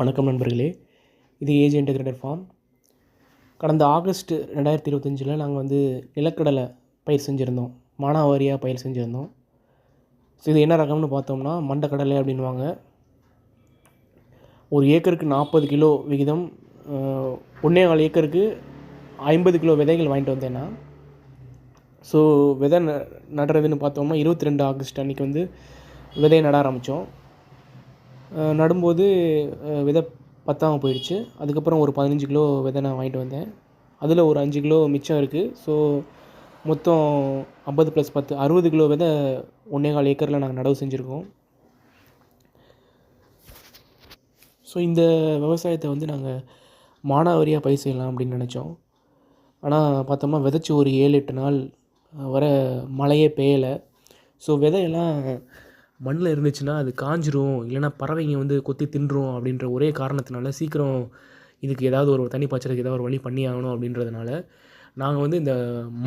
வணக்கம் நண்பர்களே. இது ஏஜ் இன்டகிரேட்டட் ஃபார்ம். கடந்த ஆகஸ்ட் 2025 நாங்கள் நிலக்கடலை பயிர் செஞ்சுருந்தோம். மானாவாரியாக பயிர் செஞ்சுருந்தோம். ஸோ இது என்ன ரகம்னு பார்த்தோம்னா மண்டக்கடலை அப்படின்வாங்க. ஒரு ஏக்கருக்கு 40 கிலோ விகிதம், 1.25 ஏக்கருக்கு 50 கிலோ விதைகள் வாங்கிட்டு வந்தேன்னா. ஸோ விதை நடுறதுன்னு பார்த்தோம்னா 22 ஆகஸ்ட் அன்றைக்கி விதையை நட ஆரம்பித்தோம். நடும்போது விதை பத்தாமல் போயிடுச்சு. அதுக்கப்புறம் ஒரு 15 கிலோ விதை நான் வாங்கிட்டு வந்தேன். அதில் ஒரு 5 கிலோ மிச்சம் இருக்குது. ஸோ மொத்தம் 50 + 10 60 கிலோ விதை 1.25 ஏக்கரில் நாங்கள் நடவு செஞ்சுருக்கோம். ஸோ இந்த விவசாயத்தை நாங்கள் மானாவாரியாக பயிர் செய்யலாம் அப்படின்னு நினச்சோம். ஆனால் பார்த்தோம்னா விதைச்சி ஒரு 7-8 நாள் வர மழையே பெய்யலை. ஸோ விதையெல்லாம் மண்ணில் இருந்துச்சுன்னா அது காஞ்சிரும், இல்லைனா பறவைங்க கொத்தி தின்றும் அப்படின்ற ஒரே காரணத்தினால சீக்கிரம் இதுக்கு ஏதாவது ஒரு தண்ணி பாய்ச்சறதுக்கு ஏதாவது ஒரு வழி பண்ணி ஆகணும் அப்படின்றதுனால நாங்கள் இந்த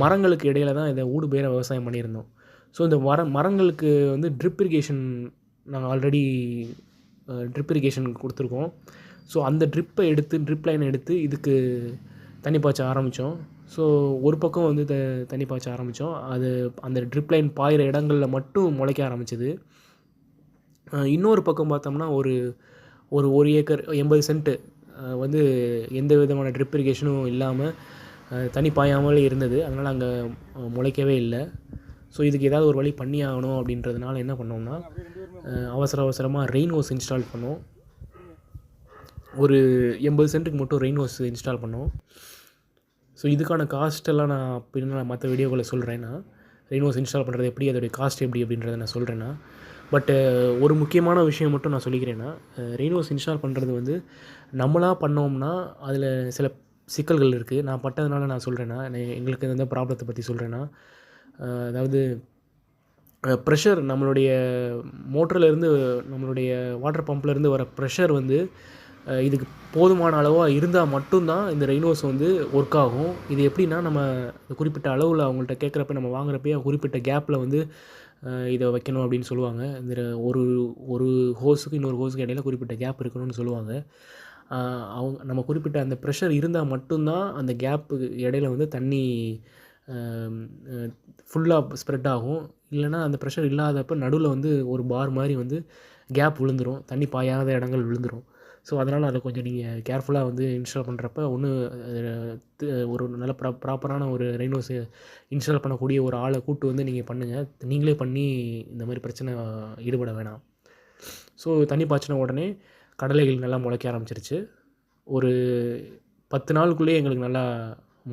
மரங்களுக்கு இடையில தான் இதை ஊடுபயிர விவசாயம் பண்ணியிருந்தோம். ஸோ இந்த மரங்களுக்கு ட்ரிப் இரிகேஷன் நாங்கள் ஆல்ரெடி ட்ரிப் இரிகேஷன் கொடுத்துருக்கோம். ஸோ அந்த ட்ரிப் லைனை எடுத்து இதுக்கு தண்ணி பாய்ச்ச ஆரம்பித்தோம். ஸோ ஒரு பக்கம் தண்ணி பாய்ச்ச ஆரம்பித்தோம். அது அந்த ட்ரிப் லைன் பாயிற இடங்களில் மட்டும் முளைக்க ஆரம்பிச்சிது. இன்னொரு பக்கம் பார்த்தோம்னா ஒரு ஏக்கர் 80 சென்ட்டு எந்த விதமான ட்ரிப் இரிகேஷனும் இல்லாமல் தண்ணி பாயாமலே இருந்தது. அதனால் அங்கே முளைக்கவே இல்லை. ஸோ இதுக்கு ஏதாவது ஒரு வழி பண்ணி ஆகணும் அப்படின்றதுனால என்ன பண்ணோம்னா அவசரமாக ரெயின் ஹோஸ் இன்ஸ்டால் பண்ணோம். ஒரு 80 சென்ட்டுக்கு மட்டும் ரெயின் ஹோஸ் இன்ஸ்டால் பண்ணோம். ஸோ இதுக்கான காஸ்ட்டெல்லாம் நான் பின்ன மற்ற வீடியோக்களை சொல்கிறேன்னா, ரெயின் ஹோஸ் இன்ஸ்டால் பண்ணுறது எப்படி, அதோடைய காஸ்ட் எப்படி அப்படின்றத நான் சொல்கிறேன்னா. பட்டு ஒரு முக்கியமான விஷயம் மட்டும் நான் சொல்லிக்கிறேன்னா, ரெயின் ஹோஸ் இன்ஸ்டால் பண்ணுறது நம்மளாக பண்ணோம்னா அதில் சில சிக்கல்கள் இருக்குது. நான் பட்டதுனால நான் சொல்கிறேன்னா, எங்களுக்கு எந்த ப்ராப்ளத்தை பற்றி சொல்கிறேன்னா, அதாவது ப்ரெஷர் நம்மளுடைய மோட்டர்லேருந்து நம்மளுடைய வாட்டர் பம்ப்லேருந்து வர ப்ரெஷர் இதுக்கு போதுமான அளவாக இருந்தால் மட்டும்தான் இந்த ரெயின் ஹோஸ் ஒர்க் ஆகும். இது எப்படின்னா, நம்ம குறிப்பிட்ட அளவில் அவங்கள்ட்ட கேட்குறப்ப நம்ம வாங்குறப்பயே குறிப்பிட்ட கேப்பில் இதை வைக்கணும் அப்படின்னு சொல்லுவாங்க. இந்த ஒரு ஹோஸுக்கு இன்னொரு ஹோஸுக்கு இடையில குறிப்பிட்ட கேப் இருக்கணும்னு சொல்லுவாங்க. நம்ம குறிப்பிட்ட அந்த ப்ரெஷர் இருந்தால் மட்டும்தான் அந்த கேப்புக்கு இடையில தண்ணி ஃபுல்லாக ஸ்ப்ரெட் ஆகும். இல்லைனா அந்த ப்ரெஷர் இல்லாதப்போ நடுவில் ஒரு பார் மாதிரி கேப் விழுந்துடும், தண்ணி பாயாத இடங்கள் விழுந்துடும். ஸோ அதனால் அதை கொஞ்சம் நீங்கள் கேர்ஃபுல்லாக இன்ஸ்டால் பண்ணுறப்ப ஒரு நல்ல ப்ராப்பரான ஒரு ரெயின் ஹோஸை இன்ஸ்டால் பண்ணக்கூடிய ஒரு ஆளை கூப்பிட்டு நீங்கள் பண்ணுங்கள். நீங்களே பண்ணி இந்த மாதிரி பிரச்சனை ஈடுபட வேணாம். ஸோ தண்ணி பாய்ச்சின உடனே கடலைகள் நல்லா முளைக்க ஆரம்பிச்சிருச்சு. ஒரு 10 நாளுக்குள்ளேயே எங்களுக்கு நல்லா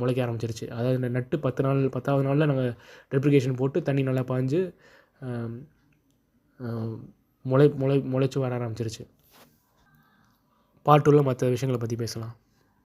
முளைக்க ஆரம்பிச்சிருச்சு. அதாவது நட்டு 10வது நாளில் நாங்கள் ட்ரிப் இரிகேஷன் போட்டு தண்ணி நல்லா பாய்ஞ்சு முளைச்சி வர ஆரம்பிச்சிருச்சு. பார்ட் 2ல மற்ற விஷயங்களை பற்றி பேசலாம்.